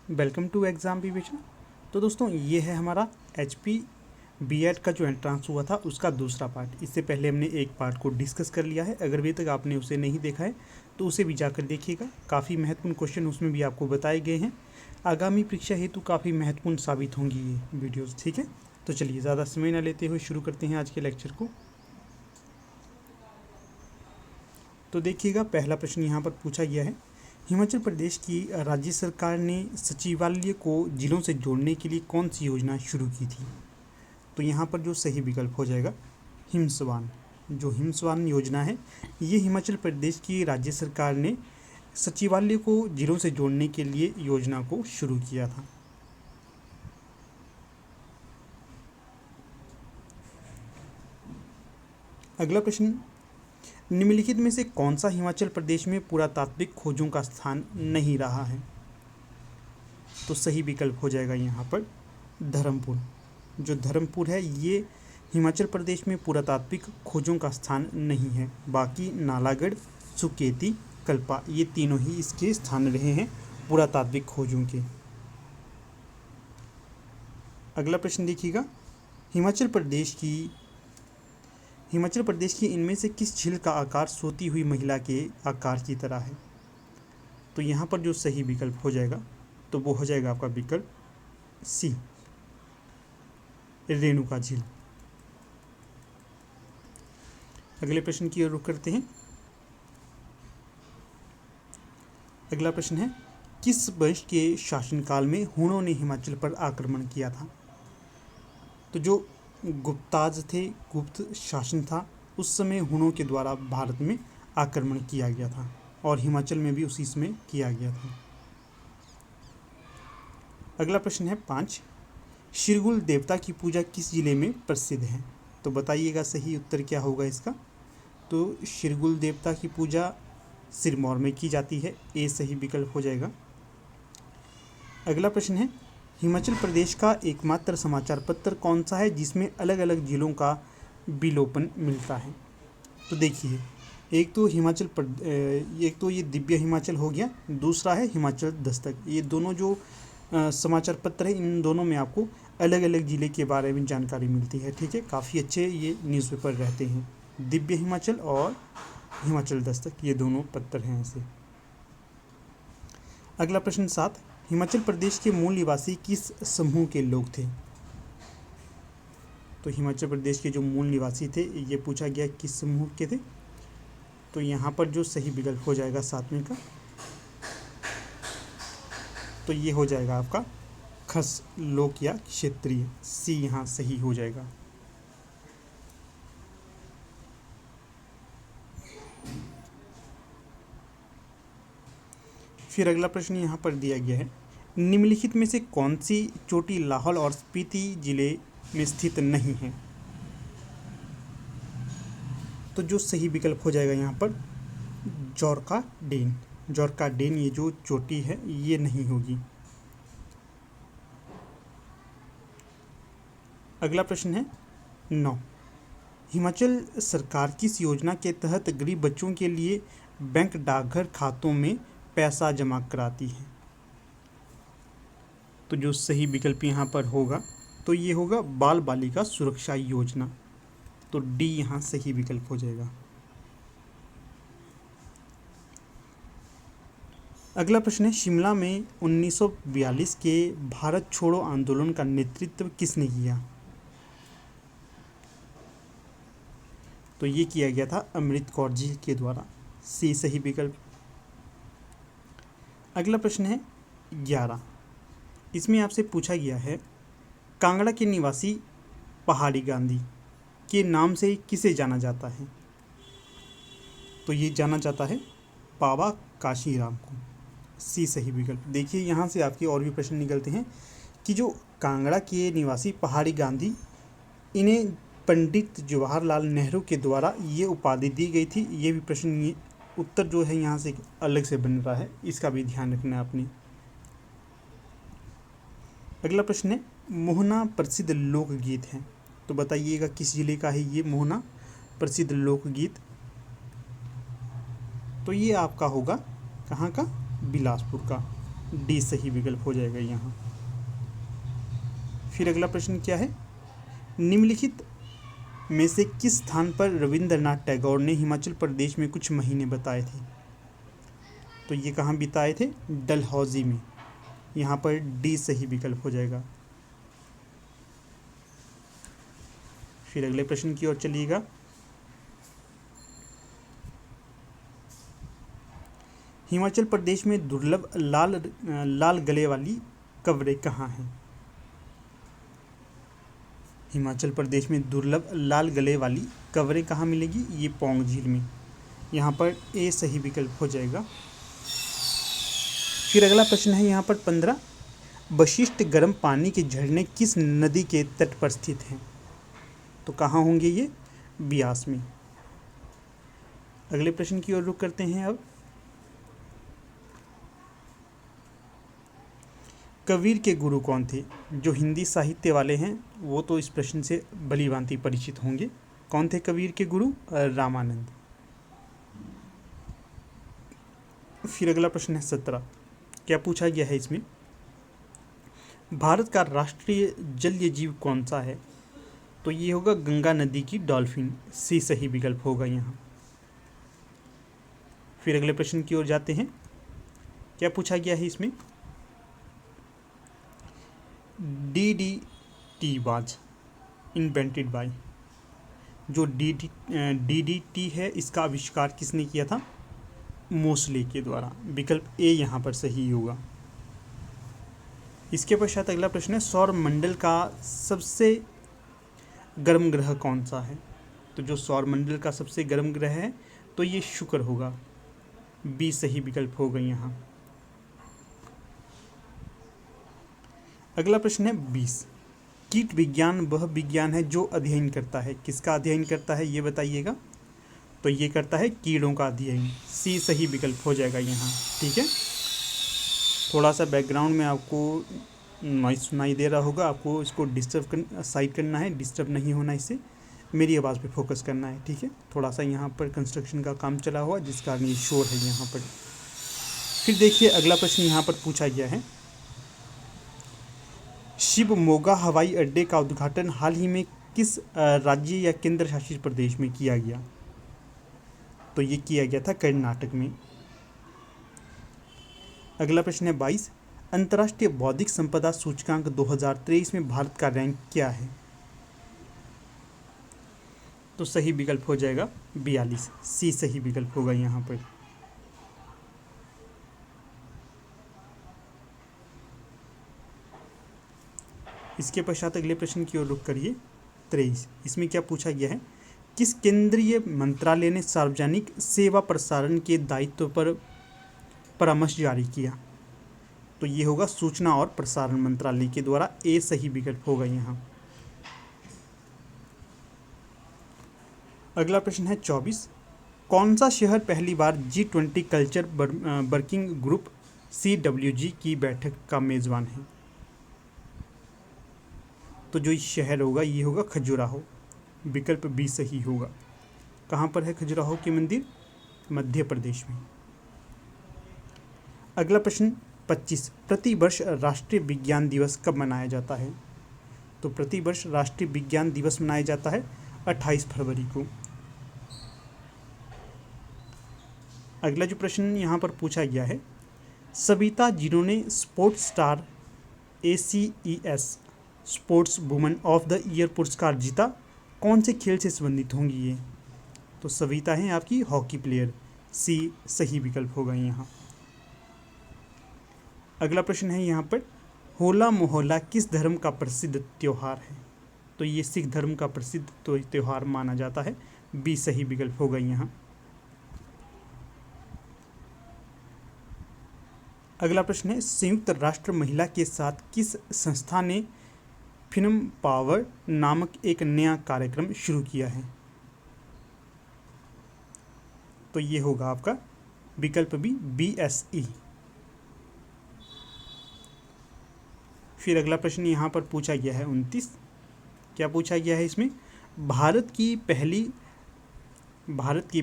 Welcome to exam revision. तो दोस्तों ये है हमारा HP B.Ed का जो एंट्रांस हुआ था उसका दूसरा पार्ट। इससे पहले हमने एक पार्ट को डिस्कस कर लिया है। अगर अभी तक आपने उसे नहीं देखा है तो उसे भी जाकर देखिएगा। काफ़ी महत्वपूर्ण क्वेश्चन उसमें भी आपको बताए गए हैं। आगामी परीक्षा हेतु काफ़ी महत्वपूर्ण साबित होंगी ये वीडियोज़। ठीक है, तो चलिए ज़्यादा समय न लेते हुए शुरू करते हैं आज के लेक्चर को। तो देखिएगा, पहला प्रश्न यहाँ पर पूछा गया है, हिमाचल प्रदेश की राज्य सरकार ने सचिवालय को जिलों से जोड़ने के लिए कौन सी योजना शुरू की थी? तो यहाँ पर जो सही विकल्प हो जाएगा हिमस्वान। जो हिमस्वान योजना है ये हिमाचल प्रदेश की राज्य सरकार ने सचिवालय को जिलों से जोड़ने के लिए योजना को शुरू किया था। अगला प्रश्न, निम्नलिखित में से कौन सा हिमाचल प्रदेश में पुरातात्विक खोजों का स्थान नहीं रहा है? तो सही विकल्प हो जाएगा यहाँ पर धर्मपुर। जो धर्मपुर है ये हिमाचल प्रदेश में पुरातात्विक खोजों का स्थान नहीं है। बाकी नालागढ़, सुकेती, कल्पा ये तीनों ही इसके स्थान रहे हैं पुरातात्विक खोजों के। अगला प्रश्न देखिएगा, हिमाचल प्रदेश की इनमें से किस झील का आकार सोती हुई महिला के आकार की तरह है? तो यहाँ पर जो सही विकल्प हो जाएगा तो वो हो जाएगा आपका विकल्प सी, रेणुका झील। अगले प्रश्न की ओर रुख करते हैं। अगला प्रश्न है, किस वंश के शासनकाल में हुणों ने हिमाचल पर आक्रमण किया था? तो जो गुप्ताज थे, गुप्त शासन था, उस समय हुणों के द्वारा भारत में आक्रमण किया गया था और हिमाचल में भी उसी समय किया गया था। अगला प्रश्न है 5, शिरगुल देवता की पूजा किस जिले में प्रसिद्ध है? तो बताइएगा सही उत्तर क्या होगा इसका। तो शिरगुल देवता की पूजा सिरमौर में की जाती है, ये सही विकल्प हो जाएगा। अगला प्रश्न है, हिमाचल प्रदेश का एकमात्र समाचार पत्र कौन सा है जिसमें अलग अलग जिलों का विलोपन मिलता है? तो देखिए, एक तो ये दिव्य हिमाचल हो गया, दूसरा है हिमाचल दस्तक। ये दोनों जो समाचार पत्र है, इन दोनों में आपको अलग अलग ज़िले के बारे में जानकारी मिलती है। ठीक है, काफ़ी अच्छे ये न्यूज़पेपर रहते हैं, दिव्य हिमाचल और हिमाचल दस्तक, ये दोनों पत्र हैं ऐसे। अगला प्रश्न 7, हिमाचल प्रदेश के मूल निवासी किस समूह के लोग थे? तो हिमाचल प्रदेश के जो मूल निवासी थे ये पूछा गया किस समूह के थे? तो यहाँ पर जो सही विकल्प हो जाएगा 7वें का, तो ये हो जाएगा आपका खस लोक या क्षेत्रीय, सी यहाँ सही हो जाएगा। फिर अगला प्रश्न यहाँ पर दिया गया है, निम्नलिखित में से कौन सी चोटी लाहौल और स्पीति जिले में स्थित नहीं है? तो जो सही विकल्प हो जाएगा यहाँ पर जौरका डेन ये जो चोटी है ये नहीं होगी। अगला प्रश्न है 9, हिमाचल सरकार किस योजना के तहत गरीब बच्चों के लिए बैंक डाकघर खातों में पैसा जमा कराती है? तो जो सही विकल्प यहाँ पर होगा तो ये होगा बाल बालिका सुरक्षा योजना। तो डी यहाँ सही विकल्प हो जाएगा। अगला प्रश्न है, शिमला में 1942 के भारत छोड़ो आंदोलन का नेतृत्व किसने किया? तो ये किया गया था अमृत कौर जी के द्वारा, सी सही विकल्प। अगला प्रश्न है 11, इसमें आपसे पूछा गया है, कांगड़ा के निवासी पहाड़ी गांधी के नाम से किसे जाना जाता है? तो ये जाना जाता है बाबा काशीराम को, सी सही विकल्प। देखिए यहाँ से आपके और भी प्रश्न निकलते हैं कि जो कांगड़ा के निवासी पहाड़ी गांधी, इन्हें पंडित जवाहरलाल नेहरू के द्वारा ये उपाधि दी गई थी। ये भी प्रश्न उत्तर जो है यहाँ से अलग से बन रहा है, इसका भी ध्यान रखना है आपने। अगला प्रश्न है, मोहना प्रसिद्ध लोकगीत है, तो बताइएगा किस जिले का है ये मोहना प्रसिद्ध लोकगीत? तो ये आपका होगा कहाँ का? बिलासपुर का। डी सही विकल्प हो जाएगा यहाँ। फिर अगला प्रश्न क्या है, निम्नलिखित में से किस स्थान पर रविंद्रनाथ टैगोर ने हिमाचल प्रदेश में कुछ महीने बिताए थे? तो ये कहाँ बिताए थे? डलहौजी में। यहाँ पर डी सही विकल्प हो जाएगा। फिर अगले प्रश्न की ओर चलिएगा। हिमाचल प्रदेश में दुर्लभ लाल गले वाली कवरें कहाँ हैं? हिमाचल प्रदेश में दुर्लभ लाल गले वाली कवरें कहाँ मिलेगी? ये पौंग झील में। यहाँ पर ए सही विकल्प हो जाएगा। फिर अगला प्रश्न है यहाँ पर 15, वशिष्ठ गर्म पानी के झरने किस नदी के तट पर स्थित हैं? तो कहाँ होंगे ये? ब्यास में। अगले प्रश्न की ओर रुख करते हैं अब। कबीर के गुरु कौन थे? जो हिंदी साहित्य वाले हैं वो तो इस प्रश्न से भलीभांति परिचित होंगे। कौन थे कबीर के गुरु? रामानंद। फिर अगला प्रश्न है 17, क्या पूछा गया है इसमें, भारत का राष्ट्रीय जलीय जीव कौन सा है? तो ये होगा गंगा नदी की डॉल्फिन। सी सही विकल्प होगा यहाँ। फिर अगले प्रश्न की ओर जाते हैं। क्या पूछा गया है इसमें, DDT वाज इन्वेंटेड बाय। जो DDT है इसका आविष्कार किसने किया था? मोसले के द्वारा। विकल्प ए यहाँ पर सही होगा। इसके पश्चात अगला प्रश्न है, सौर मंडल का सबसे गर्म ग्रह कौन सा है? तो जो सौर मंडल का सबसे गर्म ग्रह है तो ये शुक्र होगा। बी सही विकल्प होगा यहाँ। अगला प्रश्न है 20, कीट विज्ञान वह विज्ञान है जो अध्ययन करता है। किसका अध्ययन करता है ये बताइएगा? तो ये करता है कीड़ों का अध्ययन। सी सही विकल्प हो जाएगा यहाँ। ठीक है, थोड़ा सा बैकग्राउंड में आपको नॉइस सुनाई दे रहा होगा, आपको इसको साइड करना है, डिस्टर्ब नहीं होना, इससे मेरी आवाज़ पे फोकस करना है। ठीक है, थोड़ा सा यहाँ पर कंस्ट्रक्शन का काम चला हुआ जिस कारण ये शोर है यहाँ पर। फिर देखिए अगला प्रश्न यहाँ पर पूछा गया है, शिवमोगा हवाई अड्डे का उद्घाटन हाल ही में किस राज्य या केंद्र शासित प्रदेश में किया गया? तो ये किया गया था कर्नाटक में। अगला प्रश्न है 22, अंतर्राष्ट्रीय बौद्धिक संपदा सूचकांक 2023 में भारत का रैंक क्या है? तो सही विकल्प हो जाएगा 42। सी सही विकल्प होगा यहाँ पर। इसके पश्चात अगले प्रश्न की ओर रुख करिए। 23, इसमें क्या पूछा गया है, किस केंद्रीय मंत्रालय ने सार्वजनिक सेवा प्रसारण के दायित्व पर परामर्श जारी किया? तो ये होगा सूचना और प्रसारण मंत्रालय के द्वारा। ए सही विकल्प होगा यहाँ। अगला प्रश्न है 24, कौन सा शहर पहली बार G20 culture working group CWG की बैठक का मेज़बान है? तो जो शहर होगा ये होगा खजुराहो। विकल्प बी सही होगा। कहाँ पर है खजुराहो के मंदिर? मध्य प्रदेश में। अगला प्रश्न 25, प्रतिवर्ष राष्ट्रीय विज्ञान दिवस कब मनाया जाता है? तो प्रतिवर्ष राष्ट्रीय विज्ञान दिवस मनाया जाता है 28 फरवरी को। अगला जो प्रश्न यहाँ पर पूछा गया है, सविता जिन्होंने sports star ACES sports woman of the year पुरस्कार जीता, कौन से खेल से संबंधित होंगी ये? तो सविता हैं आपकी हॉकी प्लेयर। सी सही विकल्प होगा यहाँ। अगला प्रश्न है यहाँ पर, होला मोहल्ला किस धर्म का प्रसिद्ध त्यौहार है? तो ये सिख धर्म का प्रसिद्ध त्यौहार माना जाता है। बी सही विकल्प होगा यहाँ। अगला प्रश्न है, संयुक्त राष्ट्र महिला के साथ किस संस्था ने फिल्म पावर नामक एक नया कार्यक्रम शुरू किया है? तो ये होगा आपका विकल्प बी BSE। फिर अगला प्रश्न यहाँ पर पूछा गया है 29, क्या पूछा गया है इसमें, भारत की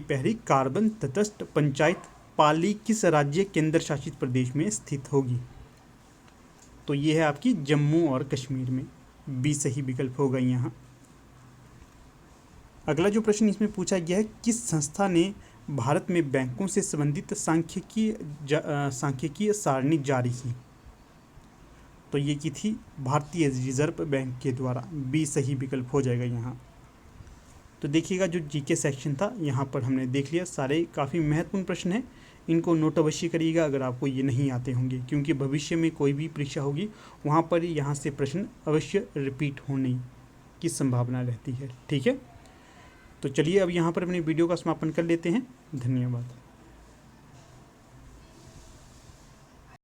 पहली कार्बन तटस्थ पंचायत पाली किस राज्य केंद्र शासित प्रदेश में स्थित होगी? तो ये है आपकी जम्मू और कश्मीर में, बी सही विकल्प होगा यहाँ। अगला जो प्रश्न इसमें पूछा गया है, किस संस्था ने भारत में बैंकों से संबंधित सांख्यिकीय सारणी जारी की? तो ये की थी भारतीय रिजर्व बैंक के द्वारा, बी सही विकल्प हो जाएगा यहाँ। तो देखिएगा जो जीके सेक्शन था यहाँ पर हमने देख लिया, सारे काफ़ी महत्वपूर्ण प्रश्न हैं, इनको नोट अवश्य करिएगा अगर आपको ये नहीं आते होंगे, क्योंकि भविष्य में कोई भी परीक्षा होगी वहाँ पर यहाँ से प्रश्न अवश्य रिपीट होने की संभावना रहती है। ठीक है, तो चलिए अब यहाँ पर अपनी वीडियो का समापन कर लेते हैं। धन्यवाद।